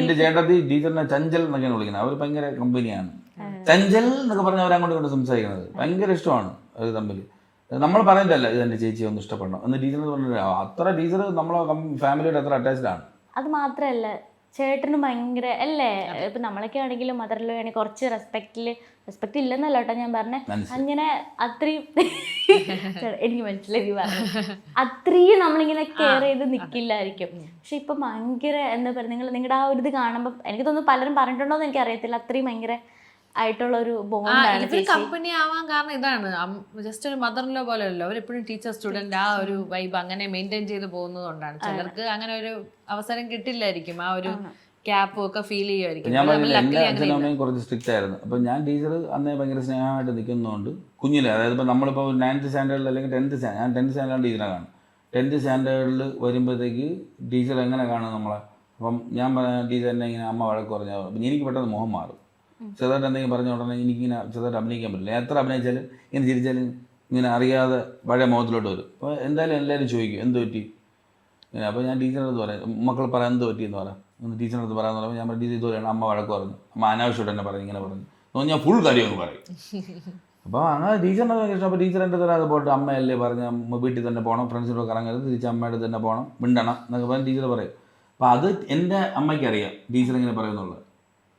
എൻ്റെ ചേട്ടത്തി ടീച്ചറിനെ ചഞ്ചൽ എന്നൊക്കെയാണ് വിളിക്കുന്നത്. അവർ ഭയങ്കര കമ്പനിയാണ്. ചഞ്ചൽ എന്നൊക്കെ പറഞ്ഞ് അവർ അങ്ങോട്ട് ഇങ്ങോട്ട് സംസാരിക്കുന്നത് ഭയങ്കര ഇഷ്ടമാണ് അവർ തമ്മിൽ. നമ്മൾ പറയുന്നില്ല ഇതെൻ്റെ ചേച്ചിയെ ഒന്ന് ഇഷ്ടപ്പെടണം എന്ന് ടീച്ചർ പറഞ്ഞിട്ട് അത്ര ടീച്ചർ നമ്മളെ ഫാമിലിയോട് അത്ര അറ്റാച്ച്ഡ് ആണ്. അത് മാത്രല്ല ചേട്ടന് ഭയങ്കര അല്ലേ, ഇപ്പൊ നമ്മളൊക്കെ ആണെങ്കിലും മദറിലോ ആണെങ്കിൽ കുറച്ച് റെസ്പെക്ട് ഇല്ലെന്നല്ല കേട്ടോ ഞാൻ പറഞ്ഞേ, അങ്ങനെ അത്രയും എനിക്ക് മനസ്സിലായി പറഞ്ഞു, അത്രയും നമ്മളിങ്ങനെ കെയർ ചെയ്ത് നിൽക്കില്ലായിരിക്കും. പക്ഷെ ഇപ്പൊ ഭയങ്കര എന്താ പറയുക, നിങ്ങളുടെ ആ ഒരു ഇത് കാണുമ്പോൾ എനിക്ക് തോന്നുന്നു പലരും പറഞ്ഞിട്ടുണ്ടോ എന്ന് എനിക്ക് അറിയത്തില്ല, അത്രയും ഭയങ്കര ആയിട്ടുള്ള ഒരു ബോണ്ടാണ്. കമ്പനി ആവാൻ കാരണം ഇതാണ്, ജസ്റ്റ് ഒരു മദറിലോ പോലെ അല്ലോ, അവരെപ്പോഴും ടീച്ചർ സ്റ്റുഡന്റ് ആ ഒരു വൈബ് അങ്ങനെ മെയിൻറ്റെയിൻ ചെയ്ത് പോകുന്നതുകൊണ്ടാണ്. ചിലർക്ക് അങ്ങനെ ഒരു അവസരം കിട്ടില്ലായിരിക്കും, ആ ഒരു ക്യാപ്പും ഒക്കെ ഫീൽ ചെയ്യുമായിരിക്കും. ഞാൻ പറഞ്ഞില്ല എൻ്റെ അച്ഛനും അമ്മയും കുറച്ച് സ്ട്രിക്റ്റ് ആയിരുന്നു. അപ്പം ഞാൻ ടീച്ചർ അന്നേ ഭയങ്കര സ്നേഹമായിട്ട് നിൽക്കുന്നതുകൊണ്ട് കുഞ്ഞിലെ, അതായത് ഇപ്പം നമ്മളിപ്പോൾ 9th സ്റ്റാൻഡേർഡിൽ അല്ലെങ്കിൽ 10th സ്റ്റാൻഡേർഡ്, ഞാൻ 10th സ്റ്റാൻഡേർഡ് ടീച്ചറെ കാണും. 10th സ്റ്റാൻഡേർഡിൽ വരുമ്പോഴത്തേക്ക് ടീച്ചർ എങ്ങനെ കാണും നമ്മളെ. അപ്പം ഞാൻ ടീച്ചർ എന്നെ ഇങ്ങനെ അമ്മ വഴക്ക് പറഞ്ഞാൽ അപ്പം എനിക്ക് പെട്ടെന്ന് മുഖം മാറും. ചെറുതായിട്ട് എന്തെങ്കിലും പറഞ്ഞ ഉടനെ എനിക്കിങ്ങനെ ചെറുതായിട്ട് അഭിനയിക്കാൻ പറ്റില്ല. എത്ര അഭിനയിച്ചാലും ഇങ്ങനെ ചിരിച്ചാലും ഇങ്ങനെ അറിയാതെ പഴയ മുഖത്തിലോട്ട് വരും. അപ്പോൾ എന്തായാലും എല്ലാവരും ചോദിക്കും എന്ത് പറ്റി ഇങ്ങനെ. അപ്പോൾ ഞാൻ ടീച്ചറിനടുത്ത് പറയാം, മക്കൾ പറയാൻ എന്ത് പറ്റിയെന്ന് പറയാം, ഒന്ന് ടീച്ചറിനടുത്ത് പറയാമെന്ന് പറയുമ്പോൾ ഞാൻ ടീച്ചർ ഇതുവരെയാണ് അമ്മ വഴക്ക് പറഞ്ഞു, അമ്മ അനാവശ്യമായിട്ട് എന്നെ പറഞ്ഞു ഇങ്ങനെ പറഞ്ഞു എന്ന് ഞാൻ ഫുൾ കാര്യം ഒന്ന് പറയും. അപ്പോൾ അങ്ങനെ ടീച്ചറിനെ ഭയങ്കര ഇഷ്ടം. അപ്പോൾ ടീച്ചർ എൻ്റെ തരാതെ പോയിട്ട് അമ്മയല്ലേ പറഞ്ഞ വീട്ടിൽ തന്നെ പോകണം, ഫ്രണ്ട്സിനോട് കറങ്ങരുത്, തിരിച്ച് അമ്മയുടെ തന്നെ പോകണം, മിണ്ടണം എന്നൊക്കെ പറഞ്ഞ് ടീച്ചർ പറയും. അപ്പോൾ അത് എൻ്റെ അമ്മയ്ക്ക് അറിയാം ടീച്ചർ ഇങ്ങനെ പറയുന്നുള്ളത്.